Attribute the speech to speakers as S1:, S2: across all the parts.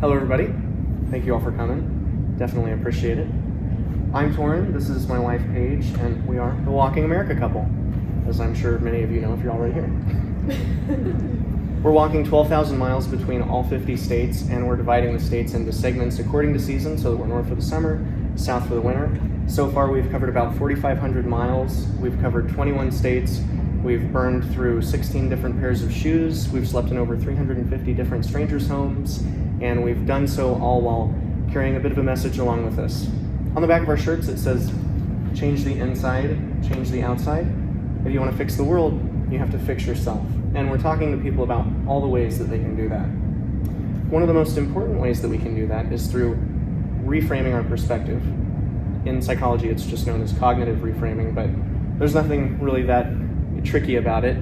S1: Hello everybody, thank you all for coming, definitely appreciate it. I'm Torin, this is my wife Paige, and we are the Walking America couple, as I'm sure many of you know if you're already here. We're walking 12,000 miles between all 50 states, and we're dividing the states into segments according to season, so that we're north for the summer, south for the winter. So far we've covered about 4,500 miles, we've covered 21 states, we've burned through 16 different pairs of shoes, we've slept in over 350 different strangers' homes, and we've done so all while carrying a bit of a message along with us. On the back of our shirts it says, change the inside, change the outside. If you want to fix the world, you have to fix yourself. And we're talking to people about all the ways that they can do that. One of the most important ways that we can do that is through reframing our perspective. In psychology, it's just known as cognitive reframing, but there's nothing really that tricky about it.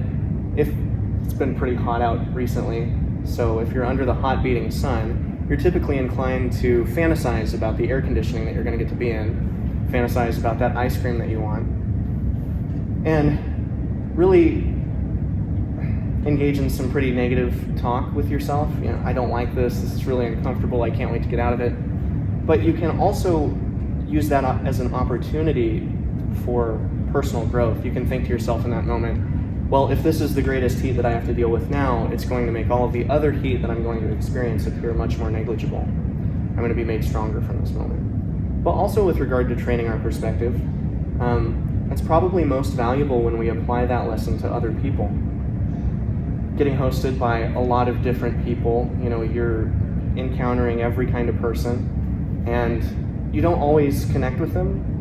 S1: It's been pretty hot out recently, so if you're under the hot beating sun, you're typically inclined to fantasize about the air conditioning that you're going to get to be in, fantasize about that ice cream that you want, and really engage in some pretty negative talk with yourself. I don't like this is really uncomfortable, I can't wait to get out of it. But you can also use that as an opportunity for personal growth. You can think to yourself in that moment, well, if this is the greatest heat that I have to deal with now, it's going to make all of the other heat that I'm going to experience appear much more negligible. I'm going to be made stronger from this moment. But also with regard to training our perspective, it's probably most valuable when we apply that lesson to other people. Getting hosted by a lot of different people, you're encountering every kind of person, and you don't always connect with them.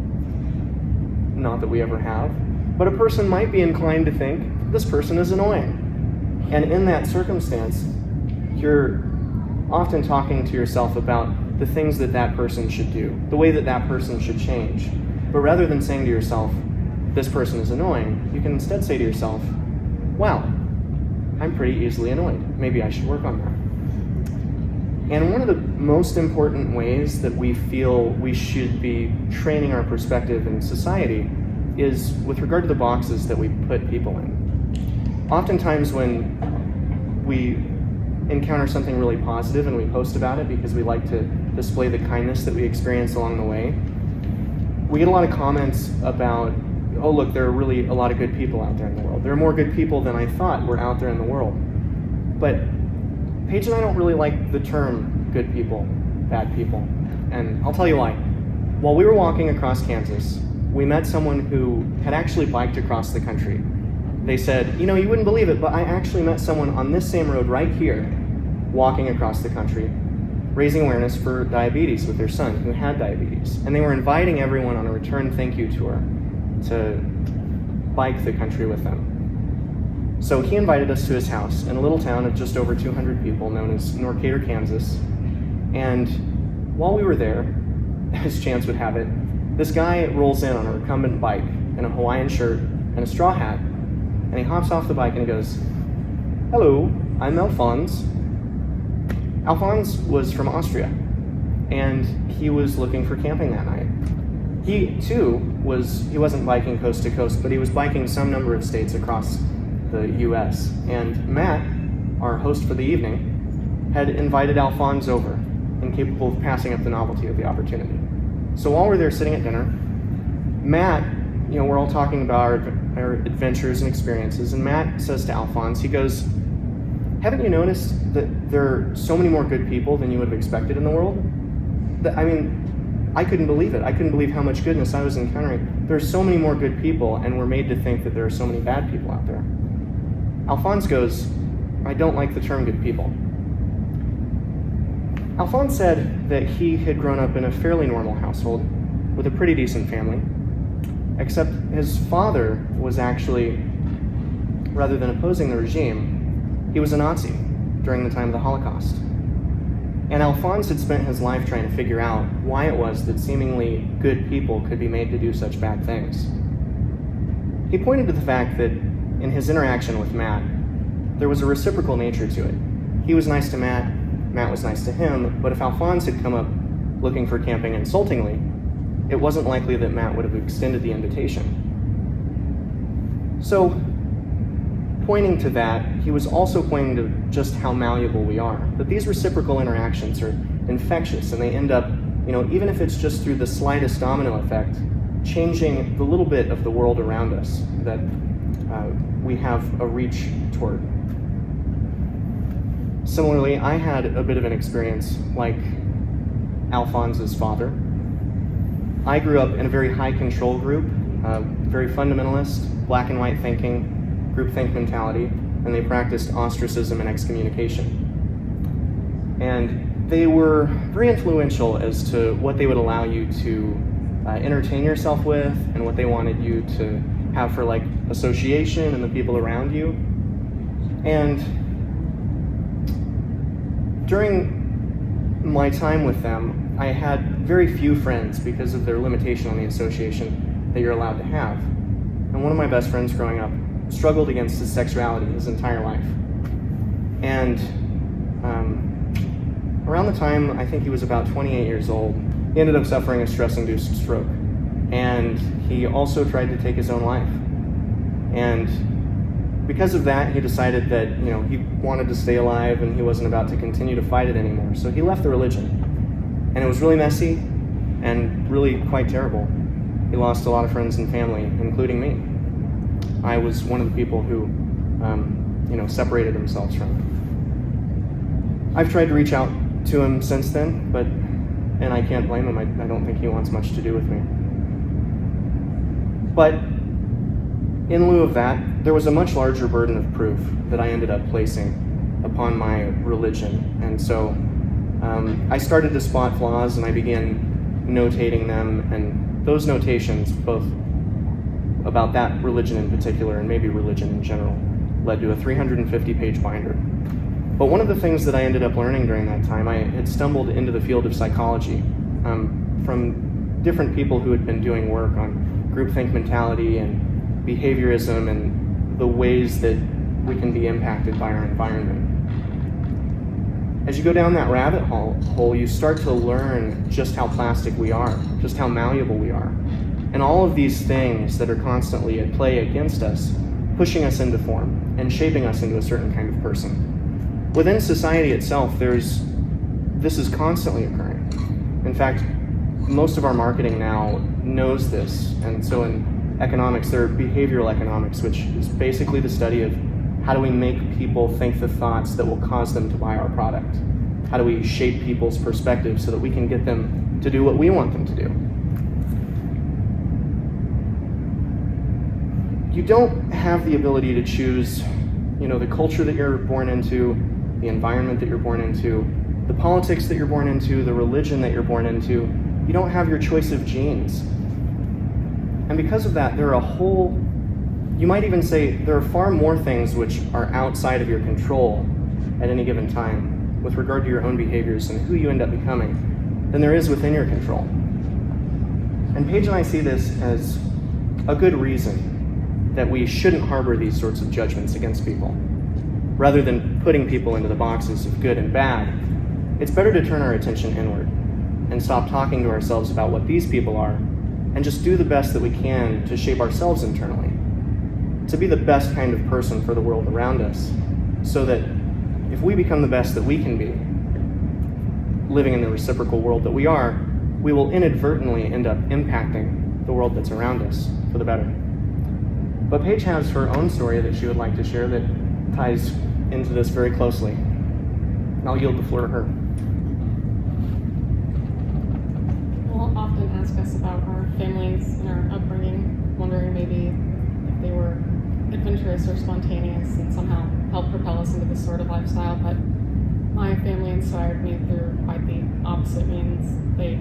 S1: Not that we ever have. But a person might be inclined to think, this person is annoying. And in that circumstance, you're often talking to yourself about the things that that person should do, the way that that person should change. But rather than saying to yourself, this person is annoying, you can instead say to yourself, wow, I'm pretty easily annoyed. Maybe I should work on that. And one of the most important ways that we feel we should be training our perspective in society is with regard to the boxes that we put people in. Oftentimes when we encounter something really positive and we post about it because we like to display the kindness that we experience along the way, we get a lot of comments about, oh look, there are really a lot of good people out there in the world. There are more good people than I thought were out there in the world. But Paige and I don't really like the term good people, bad people. And I'll tell you why. While we were walking across Kansas, we met someone who had actually biked across the country. They said, you wouldn't believe it, but I actually met someone on this same road right here, walking across the country, raising awareness for diabetes with their son who had diabetes. And they were inviting everyone on a return thank you tour to bike the country with them. So he invited us to his house in a little town of just over 200 people known as Norcator, Kansas. And while we were there, as chance would have it, this guy rolls in on a recumbent bike in a Hawaiian shirt and a straw hat, and he hops off the bike and he goes, hello, I'm Alphonse. Alphonse was from Austria, and he was looking for camping that night. He too he wasn't biking coast to coast, but he was biking some number of states across the US. And Matt, our host for the evening, had invited Alphonse over, incapable of passing up the novelty of the opportunity. So while we're there sitting at dinner, Matt, we're all talking about our adventures and experiences, and Matt says to Alphonse, he goes, haven't you noticed that there are so many more good people than you would have expected in the world? I couldn't believe it. I couldn't believe how much goodness I was encountering. There are so many more good people, and we're made to think that there are so many bad people out there. Alphonse goes, I don't like the term good people. Alphonse said that he had grown up in a fairly normal household with a pretty decent family, except his father was actually, rather than opposing the regime, he was a Nazi during the time of the Holocaust. And Alphonse had spent his life trying to figure out why it was that seemingly good people could be made to do such bad things. He pointed to the fact that in his interaction with Matt, there was a reciprocal nature to it. He was nice to Matt, Matt was nice to him, but if Alphonse had come up looking for camping insultingly, it wasn't likely that Matt would have extended the invitation. So pointing to that, he was also pointing to just how malleable we are. That these reciprocal interactions are infectious, and they end up, even if it's just through the slightest domino effect, changing the little bit of the world around us that we have a reach toward. Similarly, I had a bit of an experience like Alphonse's father. I grew up in a very high control group, very fundamentalist, black and white thinking, groupthink mentality, and they practiced ostracism and excommunication. And they were very influential as to what they would allow you to entertain yourself with and what they wanted you to have for like association and the people around you. And during my time with them, I had very few friends because of their limitation on the association that you're allowed to have. And one of my best friends growing up struggled against his sexuality his entire life. And around the time I think he was about 28 years old, he ended up suffering a stress-induced stroke. And he also tried to take his own life. And because of that, he decided that he wanted to stay alive and he wasn't about to continue to fight it anymore. So he left the religion. And it was really messy and really quite terrible. He lost a lot of friends and family, including me. I was one of the people who, separated themselves from him. I've tried to reach out to him since then, and I can't blame him. I don't think he wants much to do with me. But in lieu of that, there was a much larger burden of proof that I ended up placing upon my religion. And so I started to spot flaws, and I began notating them, and those notations, both about that religion in particular and maybe religion in general, led to a 350-page binder. But one of the things that I ended up learning during that time, I had stumbled into the field of psychology from different people who had been doing work on groupthink mentality and behaviorism and the ways that we can be impacted by our environment. As you go down that rabbit hole, you start to learn just how plastic we are, just how malleable we are. And all of these things that are constantly at play against us, pushing us into form and shaping us into a certain kind of person. Within society itself, this is constantly occurring. In fact, most of our marketing now knows this. And so in economics, there are behavioral economics, which is basically the study of how do we make people think the thoughts that will cause them to buy our product? How do we shape people's perspective so that we can get them to do what we want them to do? You don't have the ability to choose, the culture that you're born into, the environment that you're born into, the politics that you're born into, the religion that you're born into. You don't have your choice of genes. And because of that, there are you might even say there are far more things which are outside of your control at any given time with regard to your own behaviors and who you end up becoming than there is within your control. And Paige and I see this as a good reason that we shouldn't harbor these sorts of judgments against people. Rather than putting people into the boxes of good and bad, it's better to turn our attention inward and stop talking to ourselves about what these people are and just do the best that we can to shape ourselves internally, to be the best kind of person for the world around us, so that if we become the best that we can be, living in the reciprocal world that we are, we will inadvertently end up impacting the world that's around us for the better. But Paige has her own story that she would like to share that ties into this very closely. And I'll yield the floor to her.
S2: People often ask us about our families and our upbringing, wondering maybe if they were adventurous or spontaneous and somehow helped propel us into this sort of lifestyle. But my family inspired me through quite the opposite means. They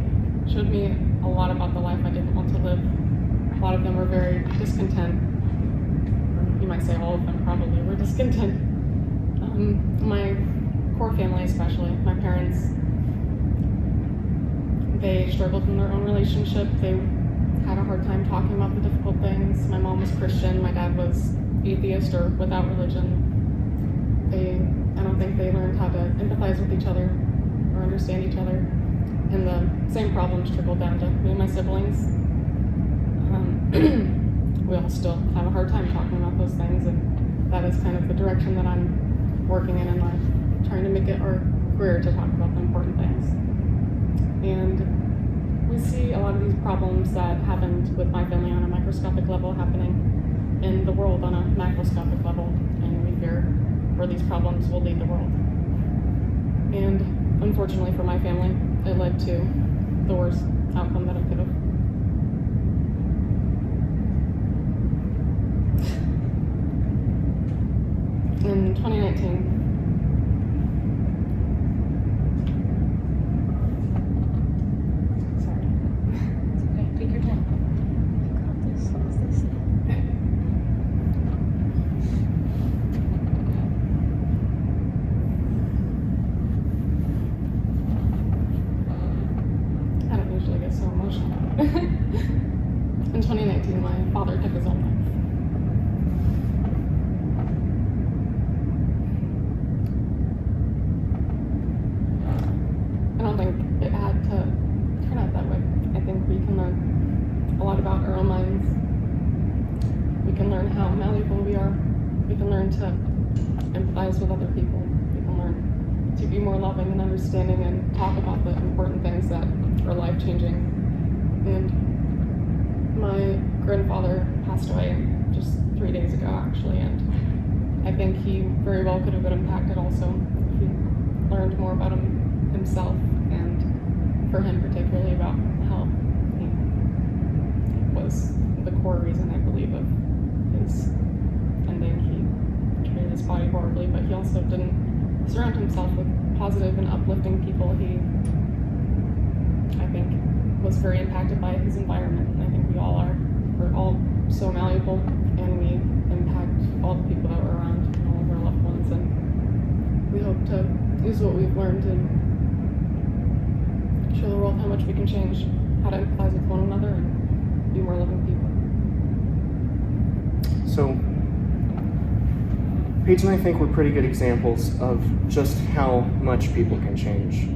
S2: showed me a lot about the life I didn't want to live. A lot of them were very discontent. You might say all of them probably were discontent. My core family especially, my parents, they struggled in their own relationship. They had a hard time talking about the difficult things. My mom was Christian, my dad was atheist or without religion. I don't think they learned how to empathize with each other or understand each other. And the same problems trickled down to me and my siblings. We all still have a hard time talking about those things, and that is kind of the direction that I'm working in life, trying to make it our career to talk about the important things. And we see a lot of these problems that happened with my family on a microscopic level happening in the world on a macroscopic level, and we fear where these problems will lead the world. And unfortunately for my family, it led to the worst outcome that it could have. In 2019,
S3: Take your time.
S2: I don't usually get so emotional. In 2019, my father took his own life. I don't think it had to turn out that way. I think we can learn a lot about our own minds. We can learn how malleable we are. We can learn to empathize with other people. We can learn to be more loving and understanding and talk about the important things that are life-changing. And my grandfather passed away just 3 days ago, actually, and I think he very well could have been impacted also if he learned more about himself, and for him particularly about health. He was the core reason, I believe, of his ending. He treated his body horribly, but he also didn't surround himself with positive and uplifting people. He, I think, was very impacted by his environment, and I think we all are. We're all so malleable, and we impact all the people that we're around, and all of our loved ones, and we hope to use what we've learned and show the world how much we can change, how to empathize with one another, and be more loving people.
S1: So, Paige and I think we're pretty good examples of just how much people can change.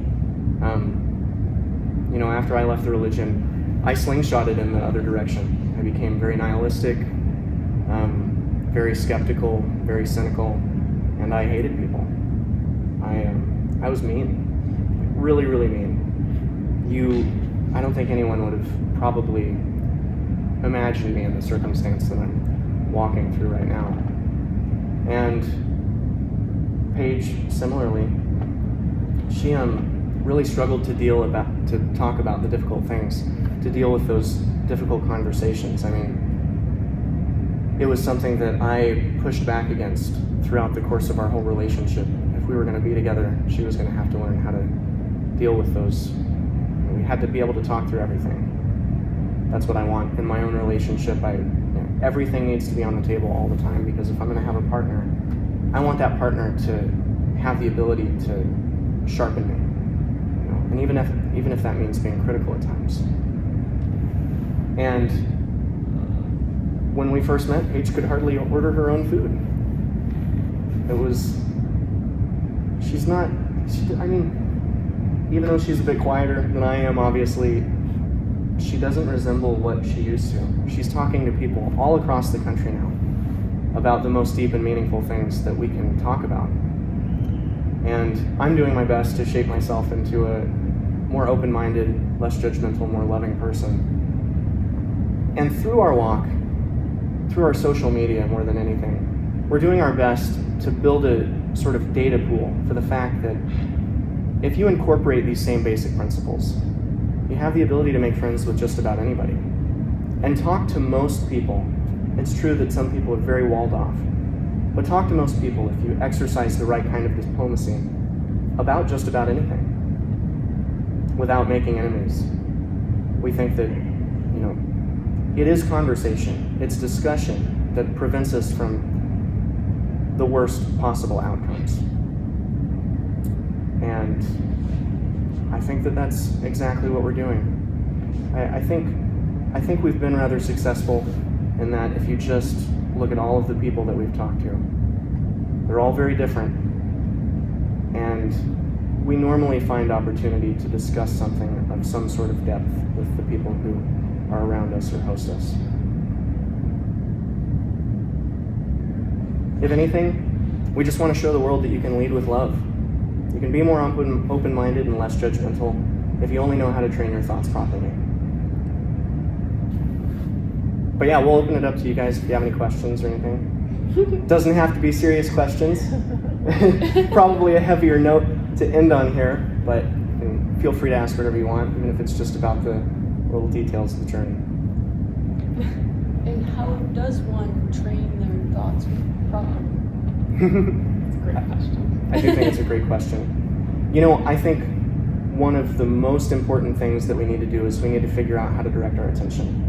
S1: After I left the religion, I slingshotted in the other direction. I became very nihilistic, very skeptical, very cynical, and I hated people. I was mean, really, really mean. I don't think anyone would have probably imagined me in the circumstance that I'm walking through right now. And Paige, similarly, she really struggled to talk about the difficult things, to deal with those difficult conversations. I mean, it was something that I pushed back against throughout the course of our whole relationship. If we were going to be together, she was going to have to learn how to deal with those. We had to be able to talk through everything. That's what I want in my own relationship. Everything needs to be on the table all the time, because if I'm going to have a partner, I want that partner to have the ability to sharpen me. And even if that means being critical at times. And when we first met, Paige could hardly order her own food. Even though she's a bit quieter than I am, obviously, she doesn't resemble what she used to. She's talking to people all across the country now about the most deep and meaningful things that we can talk about. And I'm doing my best to shape myself into a more open-minded, less judgmental, more loving person. And through our walk, through our social media more than anything, we're doing our best to build a sort of data pool for the fact that if you incorporate these same basic principles, you have the ability to make friends with just about anybody and talk to most people. It's true that some people are very walled off, but talk to most people if you exercise the right kind of diplomacy about just about anything without making enemies. We think that, it is conversation, it's discussion that prevents us from the worst possible outcomes. And I think that that's exactly what we're doing. I think we've been rather successful in that if you just look at all of the people that we've talked to, they're all very different. And we normally find opportunity to discuss something of some sort of depth with the people who are around us or host us. If anything, we just want to show the world that you can lead with love. You can be more open-minded and less judgmental if you only know how to train your thoughts properly. But yeah, we'll open it up to you guys if you have any questions or anything. Doesn't have to be serious questions. Probably a heavier note to end on here, but feel free to ask whatever you want, even if it's just about the little details of the journey.
S3: And how does one train their thoughts properly?
S2: That's a great question.
S1: I do think it's a great question. You know, I think one of the most important things that we need to do is we need to figure out how to direct our attention.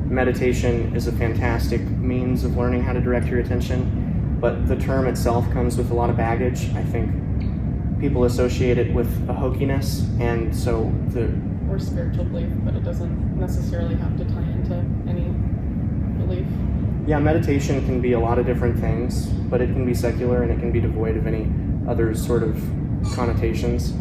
S1: Meditation is a fantastic means of learning how to direct your attention, but the term itself comes with a lot of baggage. I think people associate it with a hokiness, and so
S2: or spiritual belief, but it doesn't necessarily have to tie into any belief.
S1: Yeah, meditation can be a lot of different things, but it can be secular and it can be devoid of any other sort of connotations.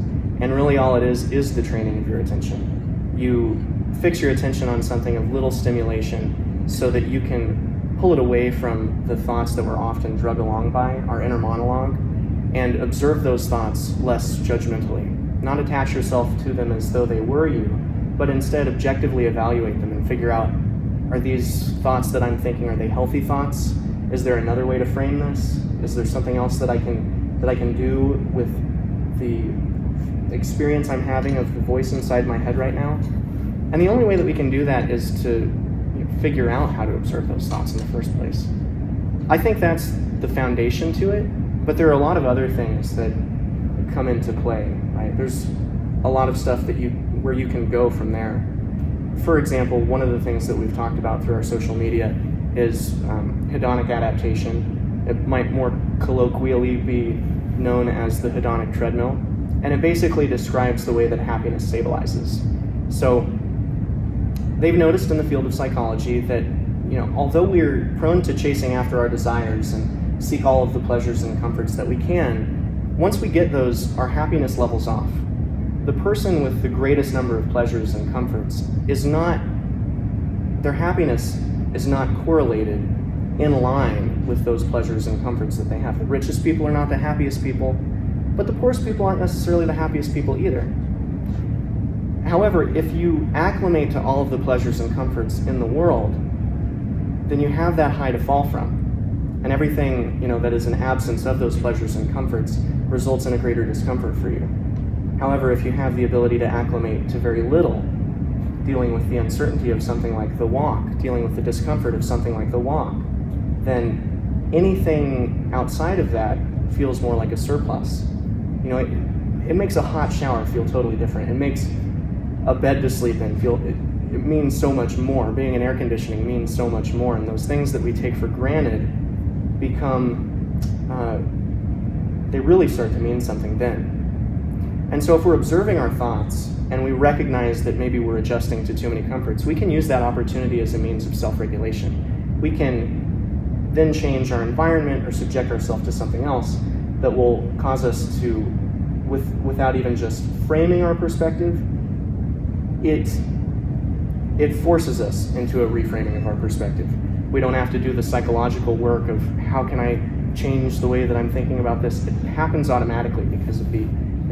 S1: And really all it is the training of your attention. You fix your attention on something of little stimulation so that you can pull it away from the thoughts that we're often drugged along by, our inner monologue, and observe those thoughts less judgmentally. Not attach yourself to them as though they were you, but instead objectively evaluate them and figure out, are these thoughts that I'm thinking, are they healthy thoughts? Is there another way to frame this? Is there something else that I can do with the experience I'm having of the voice inside my head right now? And the only way that we can do that is to figure out how to observe those thoughts in the first place. I think that's the foundation to it, but there are a lot of other things that come into play, right? There's a lot of stuff where you can go from there. For example, one of the things that we've talked about through our social media is hedonic adaptation. It might more colloquially be known as the hedonic treadmill, and it basically describes the way that happiness stabilizes. So they've noticed in the field of psychology that, although we're prone to chasing after our desires and seek all of the pleasures and comforts that we can, once we get those, our happiness levels off. The person with the greatest number of pleasures and comforts their happiness is not correlated in line with those pleasures and comforts that they have. The richest people are not the happiest people, but the poorest people aren't necessarily the happiest people either. However, if you acclimate to all of the pleasures and comforts in the world, then you have that high to fall from. And everything, that is an absence of those pleasures and comforts results in a greater discomfort for you. However, if you have the ability to acclimate to very little, dealing with the uncertainty of something like the walk, dealing with the discomfort of something like the walk, then anything outside of that feels more like a surplus. It makes a hot shower feel totally different. It makes a bed to sleep in feel, it means so much more. Being in air conditioning means so much more. And those things that we take for granted they really start to mean something then. And so if we're observing our thoughts and we recognize that maybe we're adjusting to too many comforts, we can use that opportunity as a means of self-regulation. We can then change our environment or subject ourselves to something else that will cause us to, without even just framing our perspective, it forces us into a reframing of our perspective. We don't have to do the psychological work of how can I change the way that I'm thinking about this. It happens automatically because of the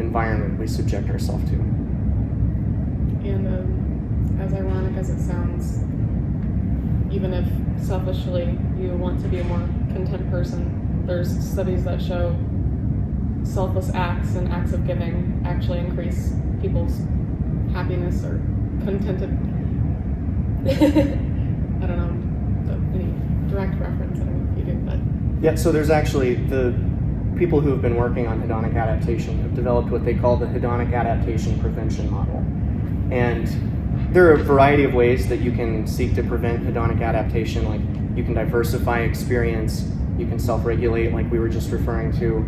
S1: environment we subject ourselves to.
S2: And as ironic as it sounds, even if selfishly you want to be a more content person, there's studies that show selfless acts and acts of giving actually increase people's happiness or contented. I don't know any direct reference. I don't know if you do, but
S1: yeah. So there's actually the people who have been working on hedonic adaptation have developed what they call the hedonic adaptation prevention model, and there are a variety of ways that you can seek to prevent hedonic adaptation. Like you can diversify experience, you can self-regulate, like we were just referring to.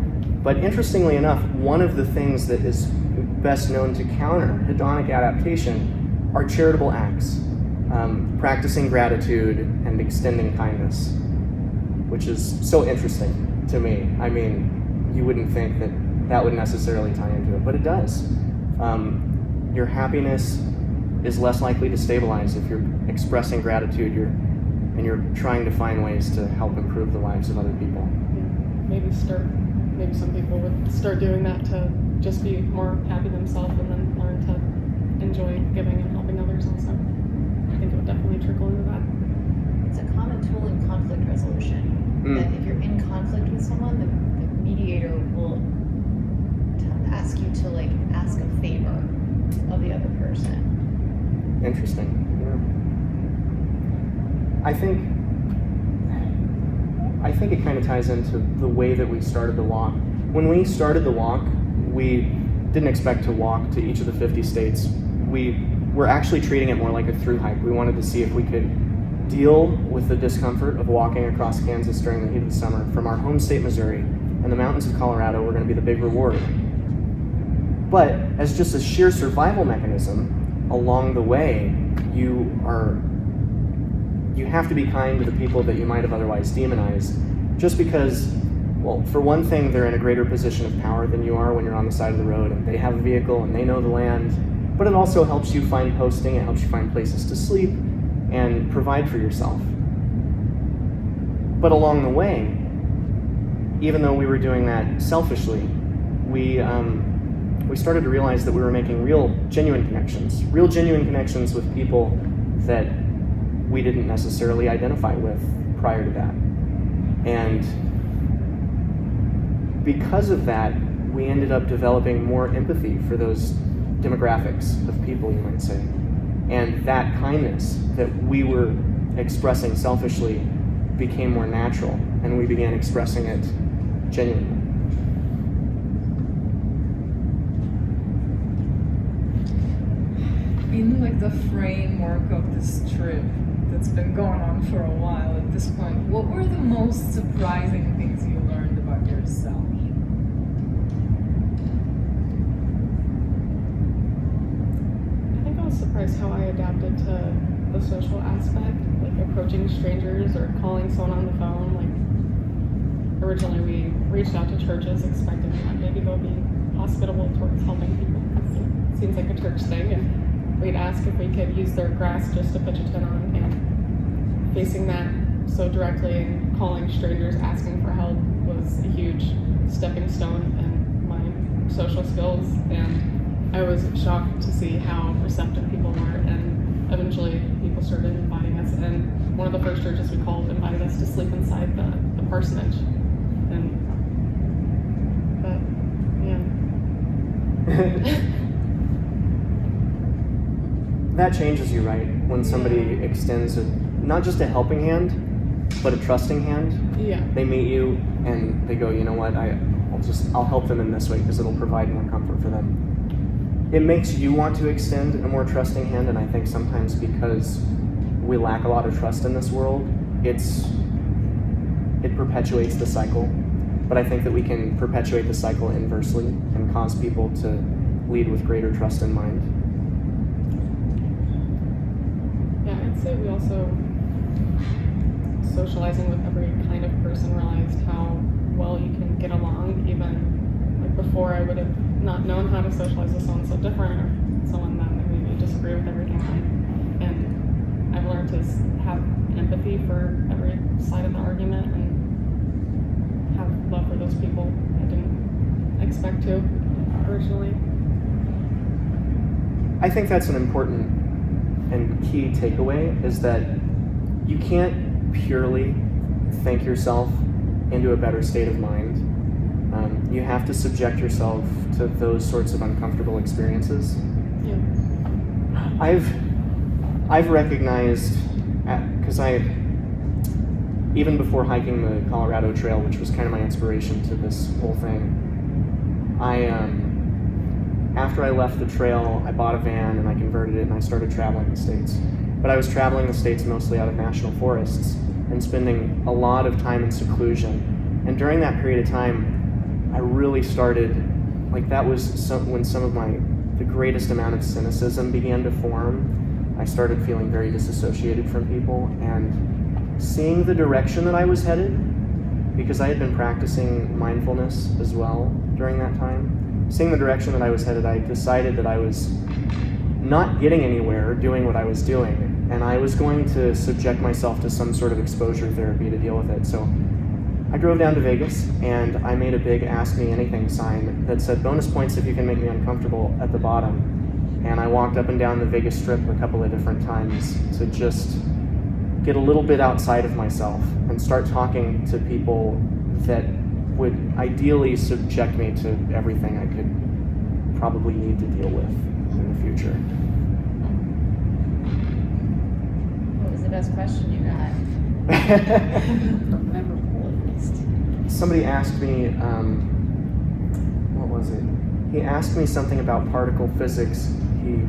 S1: But interestingly enough, one of the things that is best known to counter hedonic adaptation are charitable acts. Practicing gratitude and extending kindness, which is so interesting to me. I mean, you wouldn't think that would necessarily tie into it, but it does. Your happiness is less likely to stabilize if you're expressing gratitude and you're trying to find ways to help improve the lives of other people.
S2: Yeah. maybe some people would start doing that to just be more happy themselves and then learn to enjoy giving and helping others also. I think it would definitely trickle into that.
S3: It's a common tool in conflict resolution. That if you're in conflict with someone, the mediator will ask you to like ask a favor of the other person.
S1: Interesting. Yeah. I think it kind of ties into the way that we started the walk. When we started the walk, we didn't expect to walk to each of the 50 states. We were actually treating it more like a through hike. We wanted to see if we could deal with the discomfort of walking across Kansas during the heat of the summer from our home state, Missouri, and the mountains of Colorado were going to be the big reward. But as just a sheer survival mechanism, along the way, you have to be kind to the people that you might have otherwise demonized, just because, well, for one thing, they're in a greater position of power than you are when you're on the side of the road, and they have a vehicle and they know the land, but it also helps you find posting, it helps you find places to sleep, and provide for yourself. But along the way, even though we were doing that selfishly, we started to realize that we were making real genuine connections with people that we didn't necessarily identify with prior to that. And because of that, we ended up developing more empathy for those demographics of people, you might say. And that kindness that we were expressing selfishly became more natural, and we began expressing it genuinely.
S4: In like the framework of this trip that's been going on for a while at this point, what were the most surprising things you learned about yourself?
S2: I think I was surprised how I adapted to the social aspect, like approaching strangers or calling someone on the phone. Like originally we reached out to churches expecting that maybe they'll be hospitable towards helping people. It seems like a church thing, and we'd ask if we could use their grass just to pitch a tent on, and facing that so directly and calling strangers asking for help was a huge stepping stone in my social skills, and I was shocked to see how receptive people were, and eventually people started inviting us, and one of the first churches we called invited us to sleep inside the parsonage, but yeah.
S1: That changes you, right? When somebody extends not just a helping hand, but a trusting hand.
S2: Yeah.
S1: They meet you and they go, you know what, I'll help them in this way because it'll provide more comfort for them. It makes you want to extend a more trusting hand, and I think sometimes because we lack a lot of trust in this world, it perpetuates the cycle. But I think that we can perpetuate the cycle inversely and cause people to lead with greater trust in mind.
S2: Yeah, I'd say we also, socializing with every kind of person, realized how well you can get along. Even like before, I would have not known how to socialize with someone so different, or someone that maybe disagree with everything. And I've learned to have empathy for every side of the argument and have love for those people I didn't expect to originally.
S1: I think that's an important and key takeaway, is that you can't purely think yourself into a better state of mind. You have to subject yourself to those sorts of uncomfortable experiences.
S2: Yeah.
S1: I've recognized, because even before hiking the Colorado Trail, which was kind of my inspiration to this whole thing, after I left the trail, I bought a van and I converted it and I started traveling the States. But I was traveling the States mostly out of national forests and spending a lot of time in seclusion. And during that period of time, I really started, that was when some of the greatest amount of cynicism began to form. I started feeling very disassociated from people, and seeing the direction that I was headed, because I had been practicing mindfulness as well during that time, seeing the direction that I was headed, I decided that I was not getting anywhere doing what I was doing, and I was going to subject myself to some sort of exposure therapy to deal with it. So I drove down to Vegas and I made a big Ask Me Anything sign that said bonus points if you can make me uncomfortable at the bottom. And I walked up and down the Vegas Strip a couple of different times to just get a little bit outside of myself and start talking to people that would ideally subject me to everything I could probably need to deal with in the future.
S3: What was the best question you got? Memorable, at least.
S1: Somebody asked me, what was it? He asked me something about particle physics. He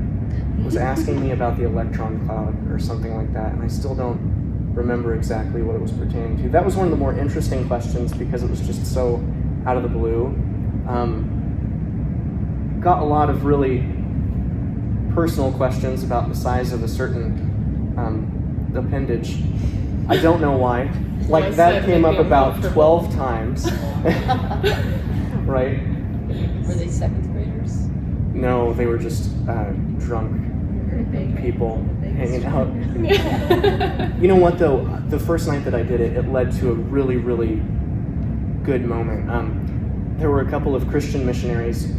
S1: was asking me about the electron cloud or something like that, and I still don't remember exactly what it was pertaining to. That was one of the more interesting questions because it was just so out of the blue. Got a lot of really personal questions about the size of a certain appendage. I don't know why. Like that came up about 12 times. Right?
S3: Were they seventh graders?
S1: No, they were just drunk people hanging out. You know what though? The first night that I did it, it led to a really, really good moment. There were a couple of Christian missionaries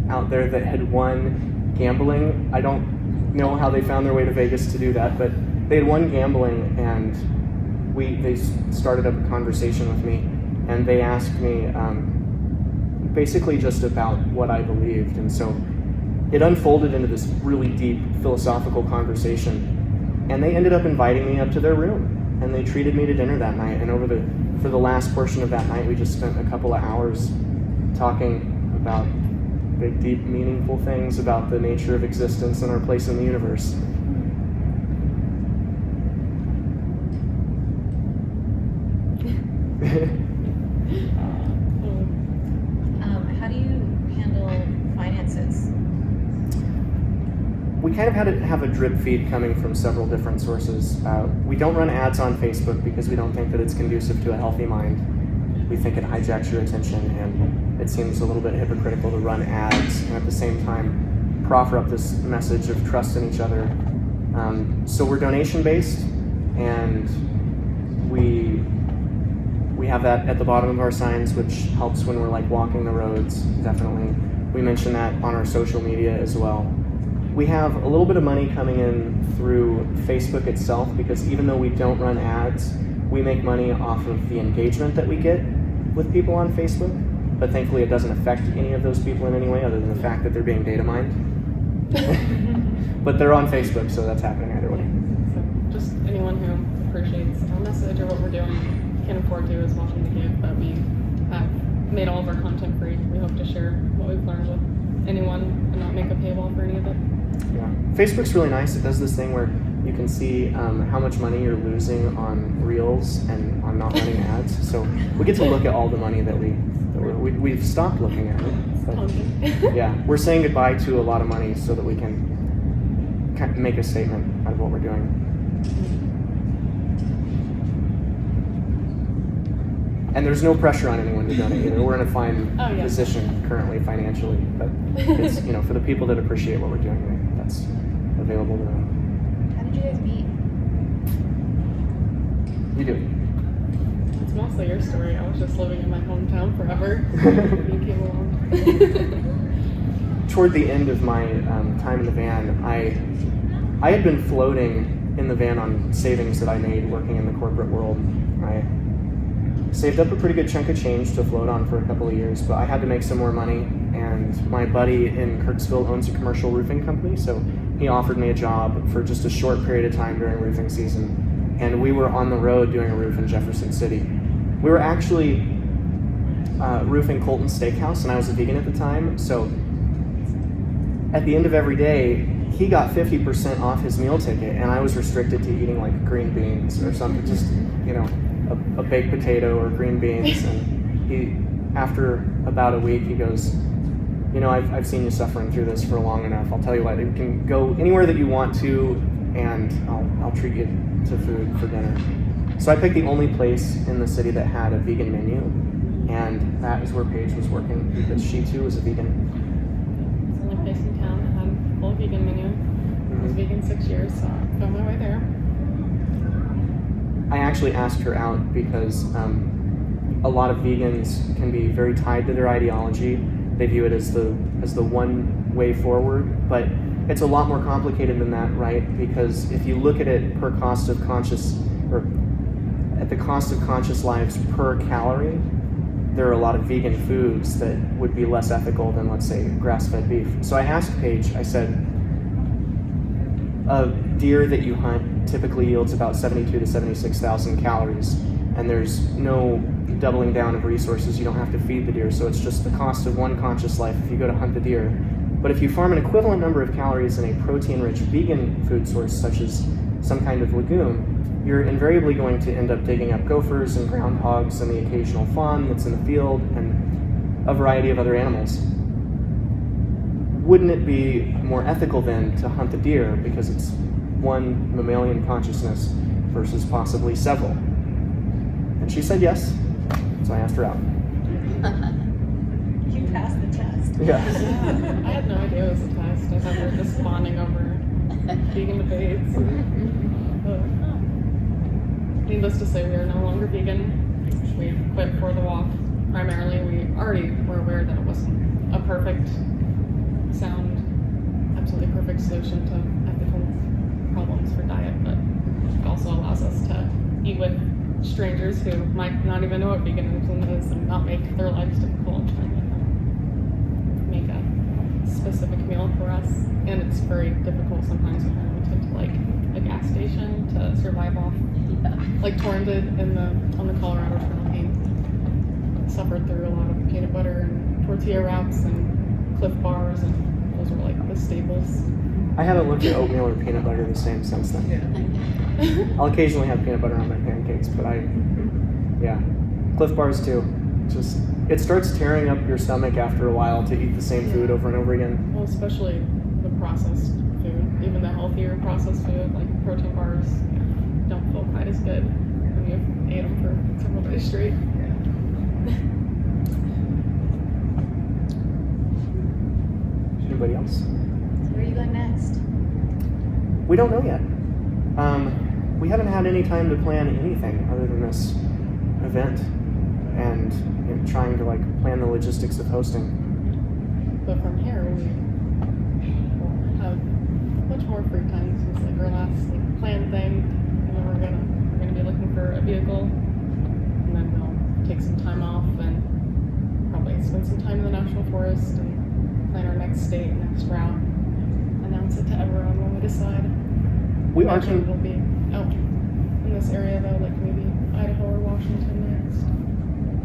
S1: out there that had won gambling. I don't know how they found their way to Vegas to do that, but they had won gambling, and they started up a conversation with me, and they asked me basically just about what I believed, and so it unfolded into this really deep philosophical conversation, and they ended up inviting me up to their room, and they treated me to dinner that night, and for the last portion of that night, we just spent a couple of hours talking about big, deep, meaningful things about the nature of existence and our place in the universe.
S3: How do you handle finances?
S1: We kind of have a drip feed coming from several different sources. We don't run ads on Facebook because we don't think that it's conducive to a healthy mind. We think it hijacks your attention, and it seems a little bit hypocritical to run ads and at the same time proffer up this message of trust in each other. So we're donation-based, and we have that at the bottom of our signs, which helps when we're like walking the roads, definitely. We mention that on our social media as well. We have a little bit of money coming in through Facebook itself, because even though we don't run ads, we make money off of the engagement that we get with people on Facebook, but thankfully it doesn't affect any of those people in any way other than the fact that they're being data mined. But they're on Facebook, so that's happening either way.
S2: So just anyone who appreciates our message or what we're doing, can afford to, is welcome to give, but we have made all of our content free. We hope to share what we've learned with anyone and not make a paywall for any of it.
S1: Yeah, Facebook's really nice. It does this thing where you can see how much money you're losing on Reels and on not running ads. So we get to look at all the money that we've stopped looking at it. But yeah, we're saying goodbye to a lot of money so that we can kind of make a statement out of what we're doing. And there's no pressure on anyone to donate either. We're in a fine position currently financially, but it's, for the people that appreciate what we're doing, that's available to them.
S3: How did you guys meet?
S1: You do.
S2: It's mostly your story. I was just living in my hometown forever. You came along.
S1: Toward the end of my time in the van, I had been floating in the van on savings that I made working in the corporate world. I saved up a pretty good chunk of change to float on for a couple of years, but I had to make some more money, and my buddy in Kirksville owns a commercial roofing company, so he offered me a job for just a short period of time during roofing season, and we were on the road doing a roof in Jefferson City. We were actually roofing Colton Steakhouse, and I was a vegan at the time, so at the end of every day, he got 50% off his meal ticket, and I was restricted to eating like green beans or something, just, a baked potato or green beans. And he, after about a week, he goes, I've seen you suffering through this for long enough. I'll tell you what, you can go anywhere that you want to, and I'll treat you to food for dinner. So I picked the only place in the city that had a vegan menu, and that is where Paige was working, because she too was a vegan.
S2: It's the only place in town that had a full vegan menu. I was vegan 6 years, so I found my way there.
S1: I actually asked her out because a lot of vegans can be very tied to their ideology. They view it as the one way forward, but it's a lot more complicated than that, right? Because if you look at it per cost of conscious, or at the cost of conscious lives per calorie, there are a lot of vegan foods that would be less ethical than, let's say, grass-fed beef. So I asked Paige, I said, a deer that you hunt typically yields about 72 to 76,000 calories, and there's no doubling down of resources. You don't have to feed the deer, so it's just the cost of one conscious life if you go to hunt the deer. But if you farm an equivalent number of calories in a protein-rich vegan food source, such as some kind of legume, you're invariably going to end up digging up gophers and groundhogs and the occasional fawn that's in the field and a variety of other animals. Wouldn't it be more ethical then to hunt the deer because it's one mammalian consciousness versus possibly several? And she said yes, so I asked her out.
S3: You passed the test.
S1: Yeah.
S2: I had no idea it was a test. I thought we were just bonding over vegan debates. Needless to say, we are no longer vegan. We quit for the walk. Primarily, we already were aware that it wasn't a perfect, sound, absolutely perfect solution to ethical problems for diet, but it also allows us to eat with strangers who might not even know what veganism is and not make their lives difficult trying to make a specific meal for us. And it's very difficult sometimes when we're limited to like a gas station to survive off. Like Torrin did on the Colorado Trail. He suffered through a lot of peanut butter and tortilla wraps and Cliff Bars, and those were like the staples.
S1: I haven't looked at oatmeal or peanut butter the same since then.
S4: Yeah.
S1: I'll occasionally have peanut butter on my pancakes, but Cliff Bars too. Just, it starts tearing up your stomach after a while to eat the same food over and over again.
S2: Well, especially the processed food, even the healthier processed food, like protein bars, don't feel quite as good when you've ate them for several days straight.
S1: Anybody else?
S3: So where are you going next?
S1: We don't know yet. We haven't had any time to plan anything other than this event and trying to like plan the logistics of hosting.
S2: But from here, we will have much more free time since like our last like planned thing. You know, we're gonna be looking for a vehicle, and then we'll take some time off and probably spend some time in the national forest and plan our next state, next route. Announce it to everyone when we decide.
S1: We are
S2: Eventually we'll be out in this area though, like maybe Idaho or Washington next.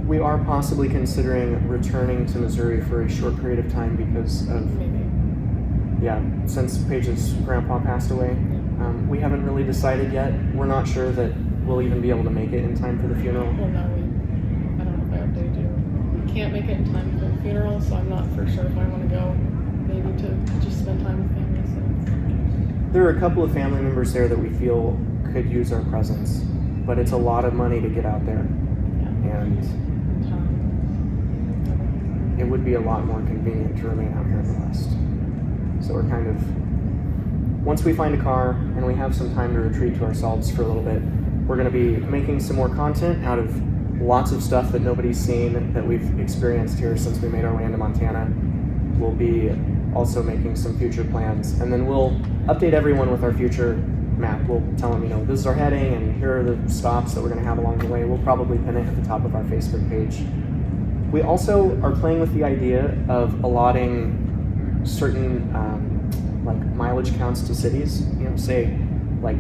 S1: We are possibly considering returning to Missouri for a short period of time because of,
S2: Maybe.
S1: since Paige's grandpa passed away. We haven't really decided yet. We're not sure that we'll even be able to make it in time for the funeral.
S2: Well, no, I don't know if I updated you. We can't make it in time for the funeral, so I'm not for sure if I want to go. Maybe to just spend time with family. So.
S1: There are a couple of family members there that we feel could use our presence, but it's a lot of money to get out there, and it would be a lot more convenient to remain out here in the West. So we're kind of, once we find a car and we have some time to retreat to ourselves for a little bit, we're going to be making some more content out of lots of stuff that nobody's seen that we've experienced here since we made our way into Montana. We'll be also making some future plans, and then we'll update everyone with our future map. We'll tell them, this is our heading and here are the stops that we're going to have along the way. We'll probably pin it at the top of our Facebook page. We also are playing with the idea of allotting certain like mileage counts to cities. Say like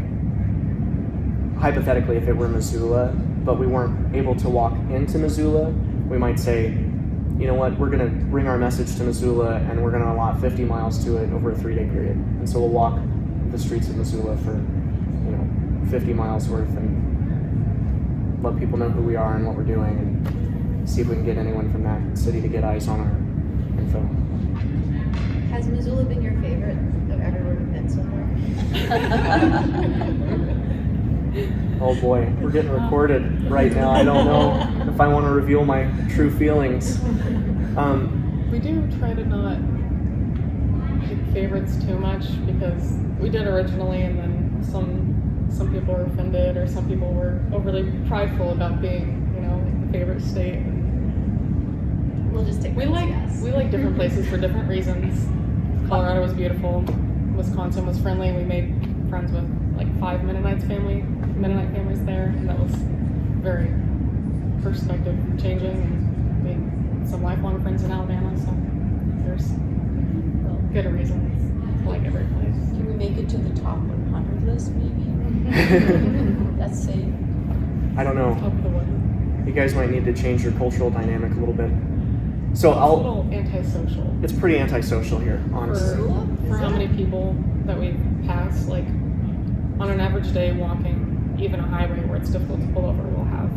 S1: hypothetically if it were Missoula, but we weren't able to walk into Missoula, we might say, you know what, we're going to bring our message to Missoula and we're going to allot 50 miles to it over a 3-day period. And so we'll walk the streets of Missoula for 50 miles worth and let people know who we are and what we're doing and see if we can get anyone from that city to get eyes on our info.
S3: Has Missoula been your favorite of everywhere we've been so far?
S1: Oh boy, we're getting recorded right now. I don't know if I want to reveal my true feelings.
S2: We do try to not pick favorites too much because we did originally, and then some people were offended or some people were overly prideful about being, like the favorite state.
S3: We'll just take
S2: We
S3: that as
S2: like
S3: yes.
S2: we like different places for different reasons. Colorado was beautiful. Wisconsin was friendly. We made friends with like 5 Mennonite families there, and that was very perspective changing. And made some lifelong friends in Alabama. So there's good reasons to like every place.
S5: Can we make it to the top 100 list, maybe? That's safe.
S1: I don't know.
S2: Top of the wood.
S1: You guys might need to change your cultural dynamic a little bit. So
S2: It's a little antisocial.
S1: it's pretty antisocial here, honestly.
S2: For how many people that we pass, like on an average day walking, even a highway where it's difficult to pull over, we'll have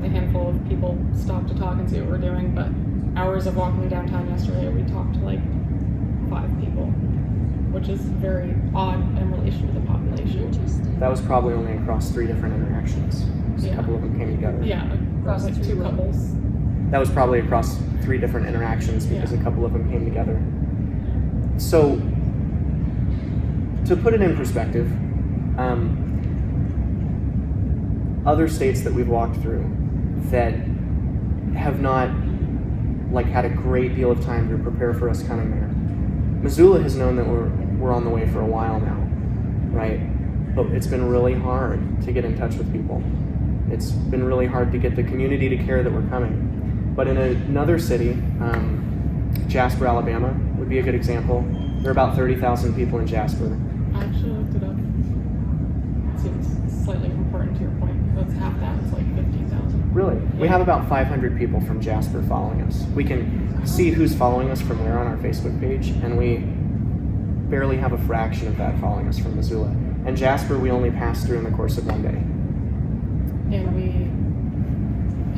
S2: a handful of people stop to talk and see what we're doing. But hours of walking downtown yesterday, we talked to like 5 people, which is very odd in relation to the population.
S5: Interesting.
S1: That was probably only across 3 different interactions. A couple of them came together.
S2: Yeah, across like 2 couples.
S1: That was probably across 3 different interactions because a couple of them came together. So, to put it in perspective, other states that we've walked through that have not like had a great deal of time to prepare for us coming there. Missoula has known that we're on the way for a while now, right? But it's been really hard to get in touch with people. It's been really hard to get the community to care that we're coming. But in another city, Jasper, Alabama would be a good example. There are about 30,000 people in Jasper.
S2: I actually looked it up. It seems slightly important to your point. That's half that. It's like 15,000.
S1: Really? We have about 500 people from Jasper following us. We can see who's following us from where on our Facebook page, and we barely have a fraction of that following us from Missoula. And Jasper, we only passed through in the course of one day.
S2: And we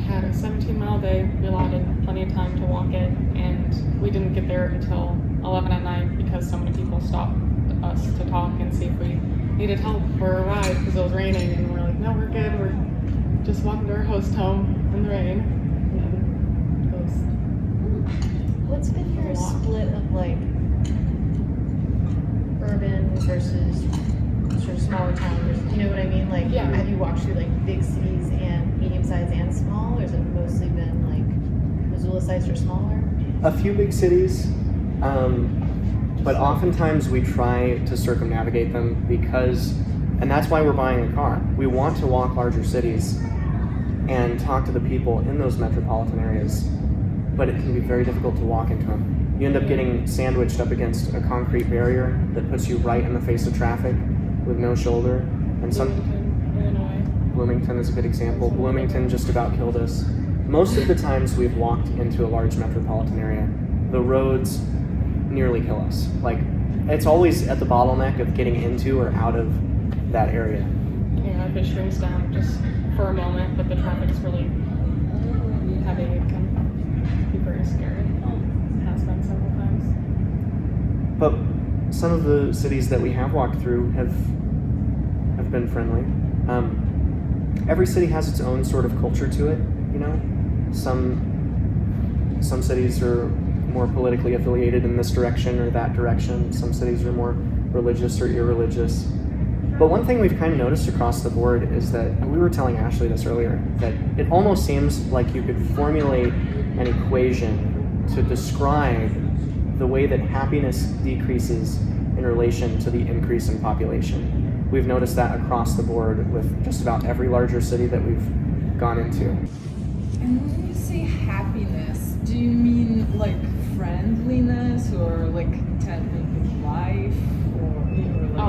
S2: had a 17-mile day. We allotted plenty of time to walk it, and we didn't get there until 11 at night because so many people stopped us to talk and see if we needed help for a ride because it was raining, and we're like, no, we're good. We're just walking to our host home in the rain. And it was
S3: What's been your split of like urban versus sort of smaller town versus, you know what I mean? Like,
S2: Yeah.
S3: have you walked through like big cities and medium sized and small, or has it mostly been like Missoula sized or smaller?
S1: A few big cities, but oftentimes we try to circumnavigate them because, and that's why we're buying a car. We want to walk larger cities and talk to the people in those metropolitan areas, but it can be very difficult to walk into them. You end up getting sandwiched up against a concrete barrier that puts you right in the face of traffic with no shoulder. And
S2: Bloomington, Illinois.
S1: Bloomington is a good example. Bloomington just about killed us. Most of the times we've walked into a large metropolitan area, the roads nearly kill us. Like, it's always at the bottleneck of getting into or out of that area.
S2: Yeah, if it shrinks down just for a moment, but the traffic's really heavy, it can be very scary. It has been several times.
S1: But some of the cities that we have walked through have been friendly. Every city has its own sort of culture to it, you know? Some cities are more politically affiliated in this direction or that direction. Some cities are more religious or irreligious. But one thing we've kind of noticed across the board is that, and we were telling Ashley this earlier, that it almost seems like you could formulate an equation to describe the way that happiness decreases in relation to the increase in population. We've noticed that across the board with just about every larger city that we've gone into.
S4: And when you say happiness, do you mean like friendliness or like contentment with life or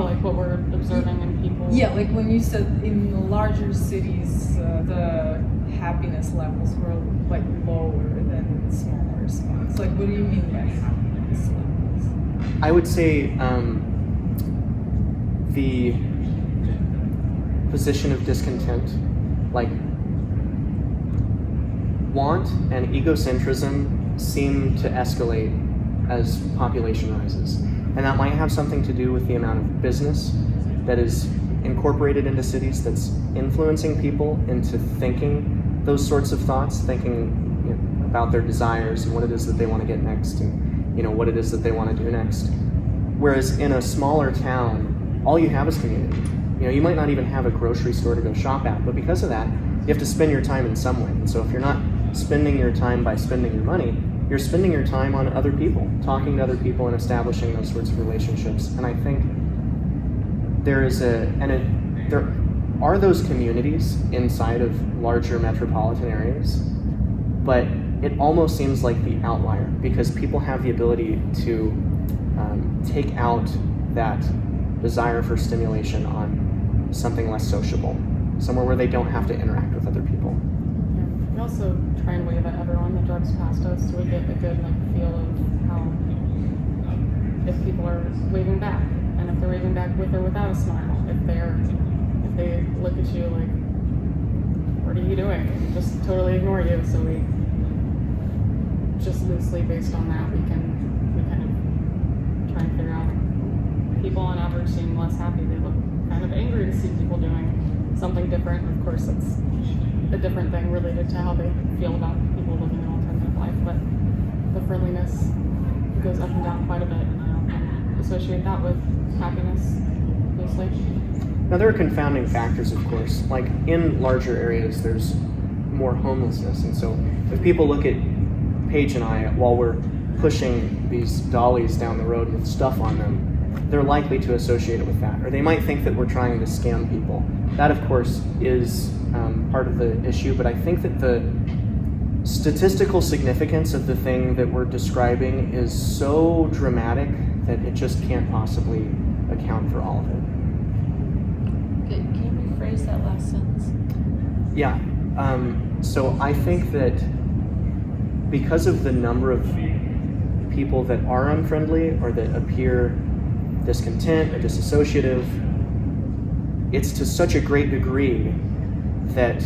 S2: Like what we're observing in people.
S4: Yeah, like when you said in the larger cities, the happiness levels were like lower than smaller spots. Like, what do you mean by happiness levels?
S1: I would say the position of discontent, like want and egocentrism seem to escalate as population rises. And that might have something to do with the amount of business that is incorporated into cities that's influencing people into thinking those sorts of thoughts, thinking about their desires and what it is that they want to get next and what it is that they want to do next. Whereas in a smaller town, all you have is community. You might not even have a grocery store to go shop at, but because of that, you have to spend your time in some way. And so if you're not spending your time by spending your money, you're spending your time on other people, talking to other people and establishing those sorts of relationships. And I think there are those communities inside of larger metropolitan areas, but it almost seems like the outlier because people have the ability to take out that desire for stimulation on something less sociable, somewhere where they don't have to interact with other people.
S2: Yeah. We also try and wave at everyone that drives past us, so we get a good feel of how if people are waving back, and if they're waving back with or without a smile, if they look at you like, what are you doing? And just totally ignore you. So we just loosely based on that, we kind of try and figure out. People on average seem less happy. They look kind of angry to see people doing something different. Of course, it's a different thing related to how they feel about people living an alternative life, but the friendliness goes up and down quite a bit, and I often associate that with happiness loosely.
S1: Now, there are confounding factors, of course. Like in larger areas, there's more homelessness, and so if people look at Paige and I while we're pushing these dollies down the road with stuff on them, they're likely to associate it with that. Or they might think that we're trying to scam people. That, of course, is part of the issue, but I think that the statistical significance of the thing that we're describing is so dramatic that it just can't possibly account for all of it.
S5: Can you rephrase that last sentence?
S1: Yeah. So I think that because of the number of people that are unfriendly or that appear discontent or disassociative, it's to such a great degree that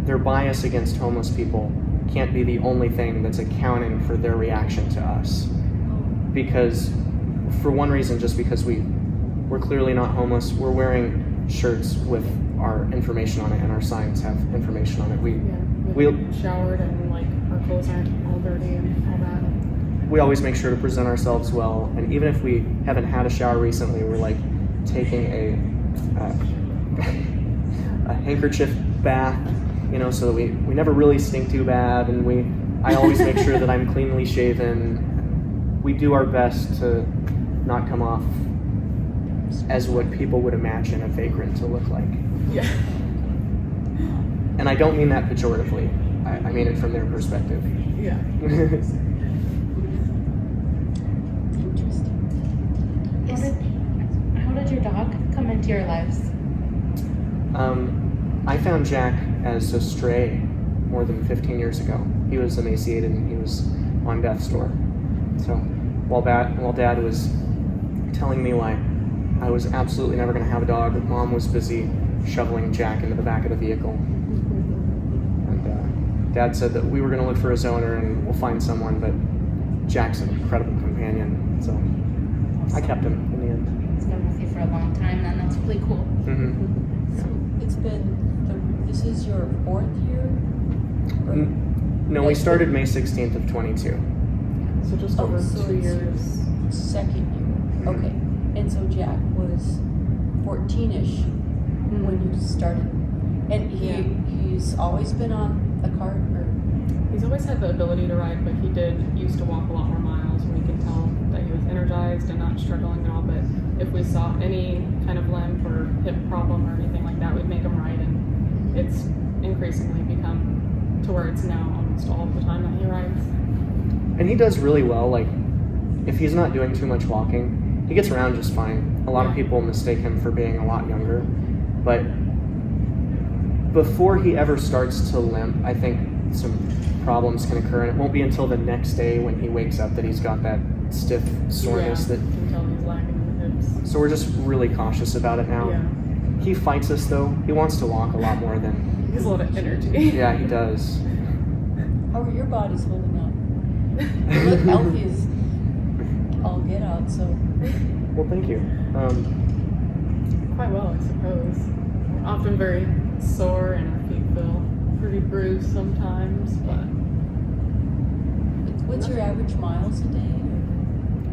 S1: their bias against homeless people can't be the only thing that's accounting for their reaction to us. Because, for one reason, just because we're clearly not homeless, we're wearing shirts with our information on it, and our signs have information on it. We
S2: showered and our clothes aren't all dirty and all that.
S1: We always make sure to present ourselves well, and even if we haven't had a shower recently, we're taking a handkerchief bath, so that we never really stink too bad, and I always make sure that I'm cleanly shaven. We do our best to not come off as what people would imagine a vagrant to look like.
S2: Yeah.
S1: And I don't mean that pejoratively. I mean it from their perspective.
S2: Yeah.
S3: How did your dog come into your lives?
S1: I found Jack as a stray more than 15 years ago. He was emaciated and he was on death's door. So while Dad was telling me why I was absolutely never going to have a dog, Mom was busy shoveling Jack into the back of the vehicle. And Dad said that we were going to look for his owner and we'll find someone, but Jack's an incredible companion, so I kept him in the end.
S3: It's been with you for a long time, then that's really cool.
S1: Mm-hmm.
S5: So it's been, this is your 4th year?
S1: No, we started May 16th of 22.
S2: So just over 2 years.
S5: 2nd year. Okay. And so Jack was 14-ish when you started. And he's always been on a cart, or?
S2: He's always had the ability to ride, but he used to walk a lot more miles, and we could tell that he was energized and not struggling at all. But if we saw any kind of limp or hip problem or anything like that, we'd make him ride, and it's increasingly become to where it's now almost all of the time that he rides.
S1: And he does really well. If he's not doing too much walking, he gets around just fine. A lot of people mistake him for being a lot younger, but before he ever starts to limp, I think some problems can occur, and it won't be until the next day when he wakes up that he's got that stiff soreness
S2: You can tell he's lagging in the hips.
S1: So we're just really cautious about it now.
S2: Yeah.
S1: He fights us though. He wants to walk a lot more than.
S2: He has a lot of energy.
S1: Yeah, he does.
S5: How are your bodies holding up? You look healthy as all get out, so.
S1: Well, thank you.
S2: Quite well, I suppose. We're often very sore and our feet feel pretty bruised sometimes, but.
S5: What's your average miles a day?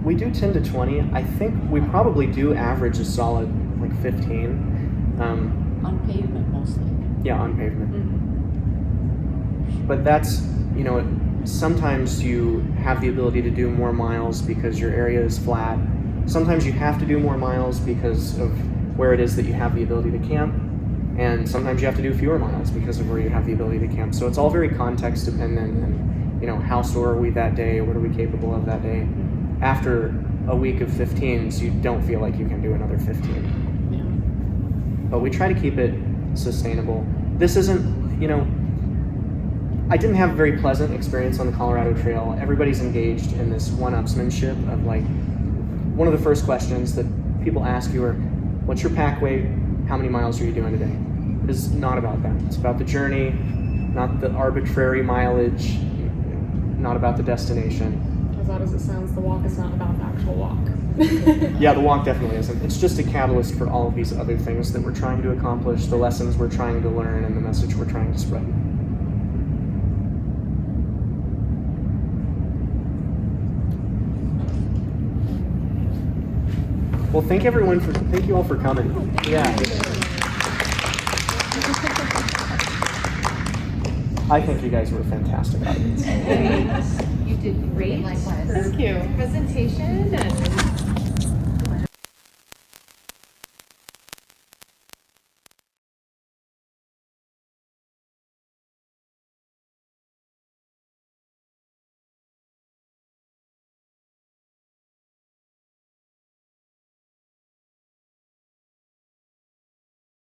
S1: We do 10 to 20. I think we probably do average a solid 15.
S5: On pavement mostly.
S1: Yeah, on pavement.
S2: Mm-hmm.
S1: But that's, you know, sometimes you have the ability to do more miles because your area is flat. Sometimes you have to do more miles because of where it is that you have the ability to camp. And sometimes you have to do fewer miles because of where you have the ability to camp. So it's all very context dependent and, you know, how sore are we that day? What are we capable of that day? After a week of 15s, you don't feel like you can do another 15.
S2: Yeah.
S1: But we try to keep it sustainable. This isn't, you know, I didn't have a very pleasant experience on the Colorado Trail. Everybody's engaged in this one-upsmanship of like, one of the first questions that people ask you are, what's your pack weight? How many miles are you doing today? It is not about that. It's about the journey, not the arbitrary mileage, not about the destination.
S2: As odd as it sounds, the walk is not about the actual walk.
S1: Yeah, the walk definitely isn't. It's just a catalyst for all of these other things that we're trying to accomplish, the lessons we're trying to learn, and the message we're trying to spread. Well, thank you all for coming. Yeah. I think you guys were a fantastic audience.
S3: You did great.
S2: Thank you.
S3: Presentation and